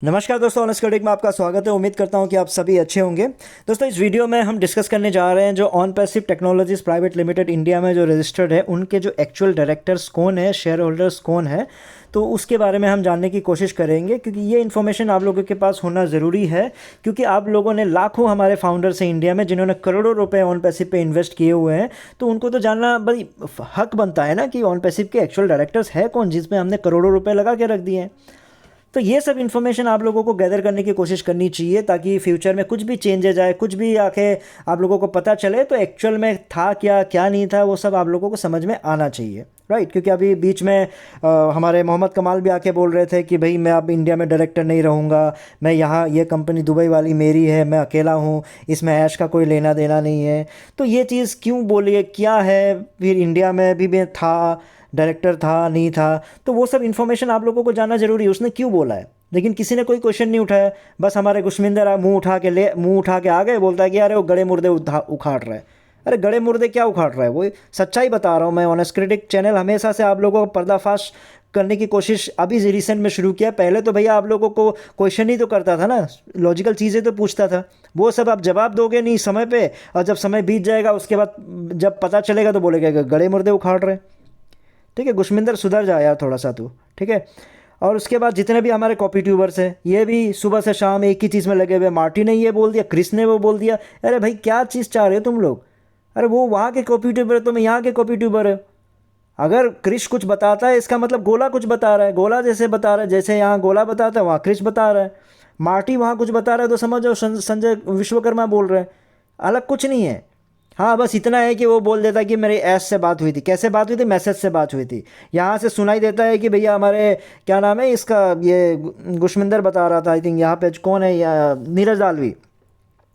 नमस्कार दोस्तों, honest critic में आपका स्वागत है। उम्मीद करता हूं कि आप सभी अच्छे होंगे। दोस्तों, इस वीडियो में हम डिस्कस करने जा रहे हैं जो on passive technologies private limited India में जो रजिस्टर्ड है, उनके जो एक्चुअल डायरेक्टर्स कौन है, शेयर होल्डर्स कौन है, तो उसके बारे में हम जानने की कोशिश करेंगे। क्योंकि ये इन्फॉर्मेशन आप लोगों के पास होना ज़रूरी है, क्योंकि आप लोगों ने लाखों हमारे फाउंडर्स हैं इंडिया में जिन्होंने करोड़ों रुपए ऑन पैसिव पे इन्वेस्ट किए हुए हैं। तो उनको तो जानना भाई हक बनता है ना कि ऑन पैसिव के एक्चुअल डायरेक्टर्स है कौन, जिसमें हमने करोड़ों रुपए लगा के रख दिए हैं। तो ये सब इन्फॉर्मेशन आप लोगों को गैदर करने की कोशिश करनी चाहिए, ताकि फ्यूचर में कुछ भी चेंजेज आए, कुछ भी आके आप लोगों को पता चले तो एक्चुअल में था क्या क्या नहीं था, वो सब आप लोगों को समझ में आना चाहिए, राइट। क्योंकि अभी बीच में हमारे मोहम्मद कमाल भी आके बोल रहे थे कि भाई मैं अब इंडिया में डायरेक्टर नहीं रहूँगा, मैं यहाँ, ये कंपनी दुबई वाली मेरी है, मैं अकेला हूँ, इसमें ऐश का कोई लेना देना नहीं है। तो ये चीज़ क्यों बोलिए, क्या है, फिर इंडिया में भी मैं था, डायरेक्टर था नहीं था, तो वो सब इन्फॉर्मेशन आप लोगों को जानना जरूरी है। उसने क्यों बोला है, लेकिन किसी ने कोई क्वेश्चन नहीं उठाया। बस हमारे गुशमिंदर मुंह उठा के आ गए, बोलता है कि अरे वो गड़े मुर्दे उखाड़ रहे हैं। अरे गड़े मुर्दे क्या उखाड़ रहा है, वो सच्चाई बता रहा हूँ मैं। ऑनेस्ट क्रिटिक चैनल हमेशा से आप लोगों को पर्दाफाश करने की कोशिश अभी रिसेंट में शुरू किया। पहले तो भैया आप लोगों को क्वेश्चन ही तो करता था ना, लॉजिकल चीज़ें तो पूछता था। वो सब आप जवाब दोगे नहीं समय पे, और जब समय बीत जाएगा उसके बाद जब पता चलेगा तो बोलेगा गड़े मुर्दे उखाड़ रहे हैं। ठीक है गुशमिंदर, सुधर जा यार थोड़ा सा तू, ठीक है। और उसके बाद जितने भी हमारे कॉपी ट्यूबर्स हैं, ये भी सुबह से शाम एक ही चीज़ में लगे हुए। मार्टी ने ये बोल दिया, क्रिस ने वो बोल दिया। अरे भाई क्या चीज़ चाह रहे हो तुम लोग? अरे वो वहाँ के कॉपी ट्यूबर है, तुम यहाँ के कॉपी ट्यूबर है। अगर क्रिश कुछ बताता है इसका मतलब गोला कुछ बता रहा है, गोला जैसे बता रहा है, जैसे यहाँ गोला बताता है वहाँ क्रिश बता रहा है। मार्टी वहाँ कुछ बता रहा है तो समझो संजय विश्वकर्मा बोल रहे हैं, अलग कुछ नहीं है। हाँ बस इतना है कि वो बोल देता है कि मेरी ऐश से बात हुई थी। कैसे बात हुई थी? मैसेज से बात हुई थी। यहाँ से सुनाई देता है कि भैया हमारे क्या नाम है इसका, ये गुशमिंदर बता रहा था, आई थिंक यहाँ पे कौन है, या नीरज दालवी,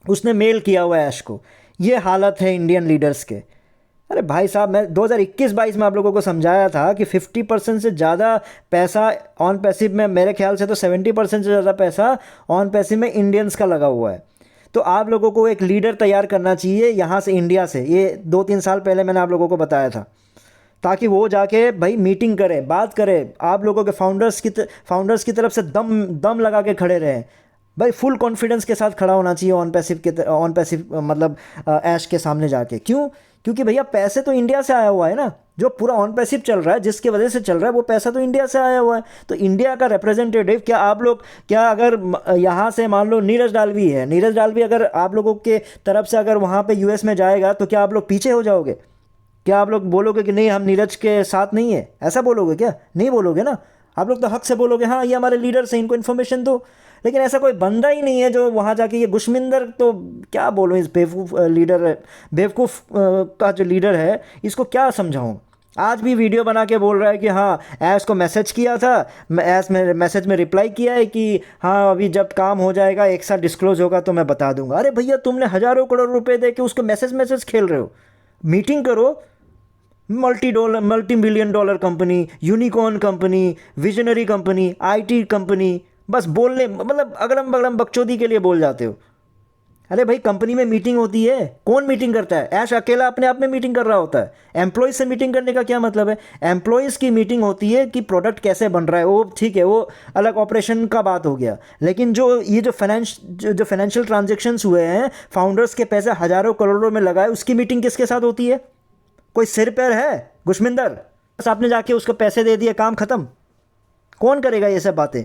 उसने मेल किया हुआ है ऐश को। ये हालत है इंडियन लीडर्स के। अरे भाई साहब, मैं 2021-22 में आप लोगों को समझाया था कि 50% से ज़्यादा पैसा ऑन पैसिव में, मेरे ख्याल से तो 70% से ज़्यादा पैसा ऑन पैसिव में इंडियंस का लगा हुआ है। तो आप लोगों को एक लीडर तैयार करना चाहिए यहाँ से, इंडिया से। ये 2-3 साल पहले मैंने आप लोगों को बताया था, ताकि वो जाके भाई मीटिंग करे, बात करे, आप लोगों के फाउंडर्स की तरफ से दम दम लगा के खड़े रहे भाई। फुल कॉन्फिडेंस के साथ खड़ा होना चाहिए ऑन पैसिव मतलब ऐश के सामने जाके। क्यों? क्योंकि भैया पैसे तो इंडिया से आया हुआ है ना। जो पूरा ऑन पैसिव चल रहा है, जिसके वजह से चल रहा है, वो पैसा तो इंडिया से आया हुआ है। तो इंडिया का रिप्रेजेंटेटिव, क्या आप लोग, क्या अगर यहाँ से मान लो नीरज डालवी है, नीरज डालवी अगर आप लोगों के तरफ से अगर वहाँ पे यूएस में जाएगा, तो क्या आप लोग पीछे हो जाओगे? क्या आप लोग बोलोगे कि नहीं हम नीरज के साथ नहीं है? ऐसा बोलोगे क्या? नहीं बोलोगे ना। आप लोग तो हक से बोलोगे हाँ ये हमारे लीडर्स हैं, इनको इन्फॉर्मेशन दो। लेकिन ऐसा कोई बंदा ही नहीं है जो वहाँ जाके, ये गुशमिंदर तो क्या बोलो, इस बेवकूफ़ लीडर, बेवकूफ़ का जो लीडर है, इसको क्या समझाऊँ। आज भी वीडियो बना के बोल रहा है कि हाँ ऐश को मैसेज किया था, ऐश में मैसेज में रिप्लाई किया है कि हाँ अभी जब काम हो जाएगा, एक साथ डिस्क्लोज होगा तो मैं बता दूंगा। अरे भैया तुमने हज़ारों करोड़ रुपए दे के उसको मैसेज खेल रहे हो। मीटिंग करो। Multi billion dollar company, unicorn company, visionary company, IT company, बस बोलने मतलब अगड़म बगड़म बकचोदी के लिए बोल जाते हो। अरे भाई कंपनी में मीटिंग होती है, कौन मीटिंग करता है? ऐश अकेला अपने आप में मीटिंग कर रहा होता है। एम्प्लॉयज़ से मीटिंग करने का क्या मतलब है? एम्प्लॉयज़ की मीटिंग होती है कि प्रोडक्ट कैसे बन रहा है, वो ठीक है, वो अलग ऑपरेशन का बात हो गया। लेकिन जो ये जो फाइनेंशियल ट्रांजेक्शन्स हुए हैं, फाउंडर्स के पैसे हज़ारों करोड़ों में लगाए, उसकी मीटिंग किसके साथ होती है? कोई सिर पैर है गुशमिंदर? बस आपने जाके उसको पैसे दे दिए, काम ख़त्म। कौन करेगा ये सब बातें?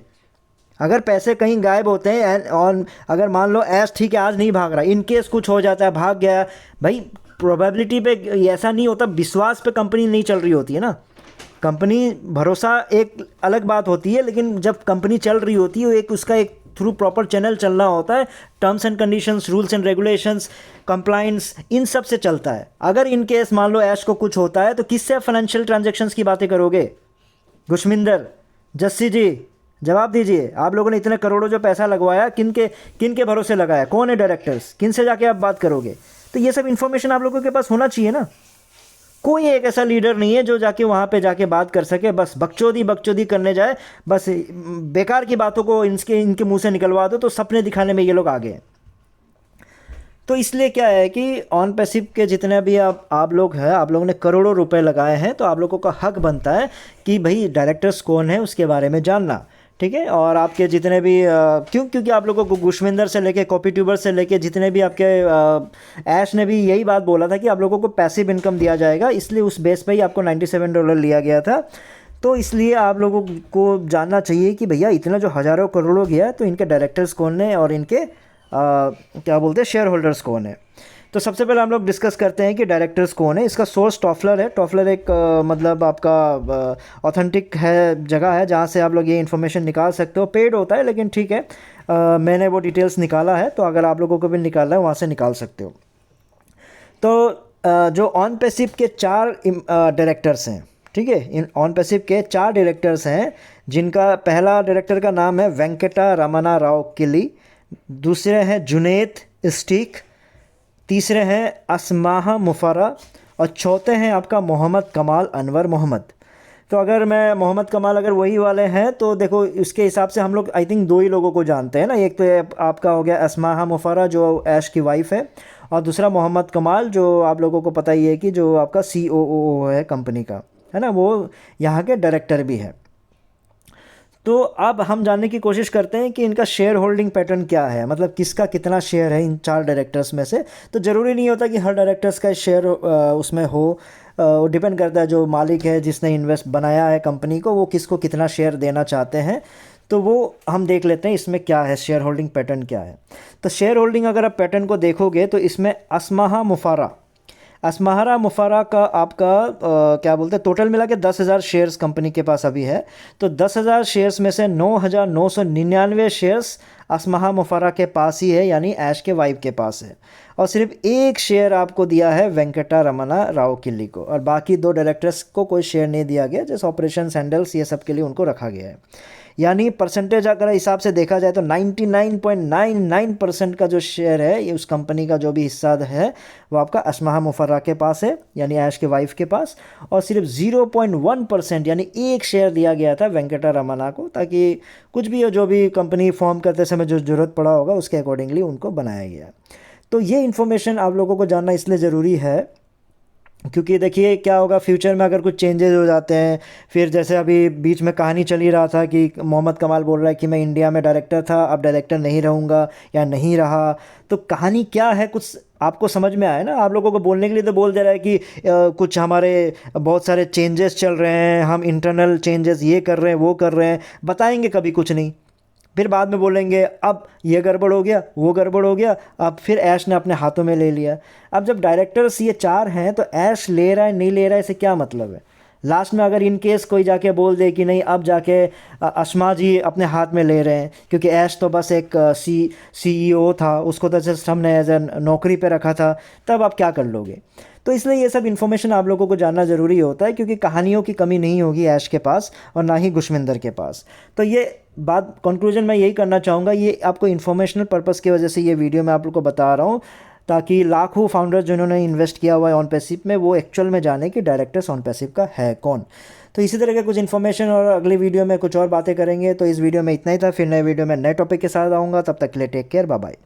अगर पैसे कहीं गायब होते हैं और अगर मान लो ऐश ठीक है आज नहीं भाग रहा, इन केस कुछ हो जाता है, भाग गया भाई, प्रोबेबिलिटी पे ऐसा नहीं होता, विश्वास पे कंपनी नहीं चल रही होती है ना। कंपनी, भरोसा एक अलग बात होती है, लेकिन जब कंपनी चल रही होती है, एक उसका एक थ्रू प्रॉपर चैनल चलना होता है। Terms and conditions, rules and regulations, compliance, इन सब से चलता है। अगर इन केस मान लो ऐश को कुछ होता है तो किससे फाइनेंशियल ट्रांजेक्शन्स की बातें करोगे? गुशमिंदर, जस्सी जी जवाब दीजिए। आप लोगों ने इतने करोड़ों जो पैसा लगवाया, किन के भरोसे लगाया? कौन है डायरेक्टर्स? किन से जाके आप बात करोगे? तो ये सब इन्फॉर्मेशन आप लोगों के पास होना चाहिए ना। कोई एक ऐसा लीडर नहीं है जो जाके वहाँ पे जाके बात कर सके। बस बकचोदी करने जाए, बस बेकार की बातों को इनके मुंह से निकलवा दो तो सपने दिखाने में ये लोग आगे हैं। तो इसलिए क्या है कि ऑन पैसिव के जितने भी आप लोग हैं, आप लोगों ने करोड़ों रुपए लगाए हैं, तो आप लोगों का हक बनता है कि भाई डायरेक्टर्स कौन है उसके बारे में जानना। ठीक है। और आपके जितने भी क्योंकि आप लोगों को गुशविंदर से लेके कॉपी ट्यूबर से लेके जितने भी आपके ऐश ने भी यही बात बोला था कि आप लोगों को पैसिव इनकम दिया जाएगा, इसलिए उस बेस पे ही आपको $97 लिया गया था। तो इसलिए आप लोगों को जानना चाहिए कि भैया इतना जो हज़ारों करोड़ों गया तो इनके डायरेक्टर्स कौन है और इनके क्या बोलते हैं शेयर होल्डर्स कौन है। तो सबसे पहले हम लोग डिस्कस करते हैं कि डायरेक्टर्स कौन है। इसका सोर्स टॉफलर है। टॉफलर एक मतलब आपका ऑथेंटिक है, जगह है जहाँ से आप लोग ये इन्फॉर्मेशन निकाल सकते हो। पेड होता है लेकिन ठीक है, मैंने वो डिटेल्स निकाला है, तो अगर आप लोगों को भी निकालना है वहाँ से निकाल सकते हो। तो जो ऑन पैसिव के 4 डायरेक्टर्स हैं, ठीक है, इन ऑन पैसिव के 4 डायरेक्टर्स हैं, जिनका पहला डायरेक्टर का नाम है वेंकटा रमना राव किली, दूसरे हैं जुनेद स्टीक, तीसरे हैं असमाहा मुफरा और चौथे हैं आपका मोहम्मद कमाल अनवर मोहम्मद। तो अगर मैं मोहम्मद कमाल अगर वही वाले हैं तो देखो इसके हिसाब से हम लोग आई थिंक 2 ही लोगों को जानते हैं ना। एक तो आपका हो गया असमाहा मुफरा जो ऐश की वाइफ है, और दूसरा मोहम्मद कमाल जो आप लोगों को पता ही है कि जो आपका COO है कंपनी का, है ना, वो यहाँ के डायरेक्टर भी है। तो अब हम जानने की कोशिश करते हैं कि इनका शेयर होल्डिंग पैटर्न क्या है, मतलब किसका कितना शेयर है इन 4 डायरेक्टर्स में से। तो ज़रूरी नहीं होता कि हर डायरेक्टर्स का शेयर उसमें हो, डिपेंड करता है जो मालिक है जिसने इन्वेस्ट बनाया है कंपनी को, वो किसको कितना शेयर देना चाहते हैं। तो वो हम देख लेते हैं इसमें क्या है, शेयर होल्डिंग पैटर्न क्या है। तो शेयर होल्डिंग अगर आप पैटर्न को देखोगे तो इसमें असमाहा मुफारा का आपका क्या बोलते हैं टोटल मिला के 10,000 शेयर्स कंपनी के पास अभी है। तो 10,000 शेयर्स में से 9,999 शेयर्स असमाहा मुफारा के पास ही है, यानी ऐश के वाइफ के पास है। और सिर्फ एक शेयर आपको दिया है वेंकटा रमना राव किल्ली को, और बाकी 2 डायरेक्टर्स को कोई शेयर नहीं दिया गया, जैसे ऑपरेशन हैंडल्स ये सब के लिए उनको रखा गया है। यानी परसेंटेज अगर हिसाब से देखा जाए तो 99.99% का जो शेयर है ये उस कंपनी का जो भी हिस्सा है वो आपका असमाहा मुफर्रा के पास है, यानी ऐश के वाइफ के पास। और सिर्फ 0.1% यानी एक शेयर दिया गया था वेंकटा रमना को, ताकि कुछ भी हो जो भी कंपनी फॉर्म करते समय जो ज़रूरत पड़ा होगा उसके अकॉर्डिंगली उनको बनाया गया। तो ये इन्फॉर्मेशन आप लोगों को जानना इसलिए ज़रूरी है क्योंकि देखिए क्या होगा फ्यूचर में अगर कुछ चेंजेस हो जाते हैं। फिर जैसे अभी बीच में कहानी चली रहा था कि मोहम्मद कमाल बोल रहा है कि मैं इंडिया में डायरेक्टर था, अब डायरेक्टर नहीं रहूँगा या नहीं रहा। तो कहानी क्या है कुछ आपको समझ में आया ना। आप लोगों को बोलने के लिए तो बोल दे रहा है कि कुछ हमारे बहुत सारे चेंजेस चल रहे हैं, हम इंटरनल चेंजेस ये कर रहे हैं वो कर रहे हैं, बताएंगे कभी कुछ नहीं, फिर बाद में बोलेंगे अब ये गड़बड़ हो गया वो गड़बड़ हो गया, अब फिर ऐश ने अपने हाथों में ले लिया। अब जब डायरेक्टर्स ये 4 हैं तो ऐश ले रहा है नहीं ले रहा है इससे क्या मतलब है। लास्ट में अगर इन केस कोई जाके बोल दे कि नहीं अब जाके असमा जी अपने हाथ में ले रहे हैं, क्योंकि ऐश तो बस एक CEO था, उसको तो जस्ट हमने एज ए नौकरी पे रखा था, तब आप क्या कर लोगे। तो इसलिए ये सब इन्फॉर्मेशन आप लोगों को जानना ज़रूरी होता है, क्योंकि कहानियों की कमी नहीं होगी ऐश के पास और ना ही गुशविंदर के पास। तो ये बात कंक्लूजन मैं यही करना चाहूँगा, ये आपको इन्फॉर्मेशनल पर्पज़ की वजह से ये वीडियो मैं आप लोग को बता रहा हूँ, ताकि लाखों फाउंडर्स जिन्होंने इन्वेस्ट किया हुआ है ऑन पैसिव में वो एक्चुअल में जाने कि डायरेक्टर्स ऑन पैसिव का है कौन। तो इसी तरह के कुछ इन्फॉर्मेशन और अगली वीडियो में कुछ और बातें करेंगे। तो इस वीडियो में इतना ही था, फिर नए वीडियो में नए टॉपिक के साथ आऊँगा, तब तक के लिए टेक केयर, बाय बाय।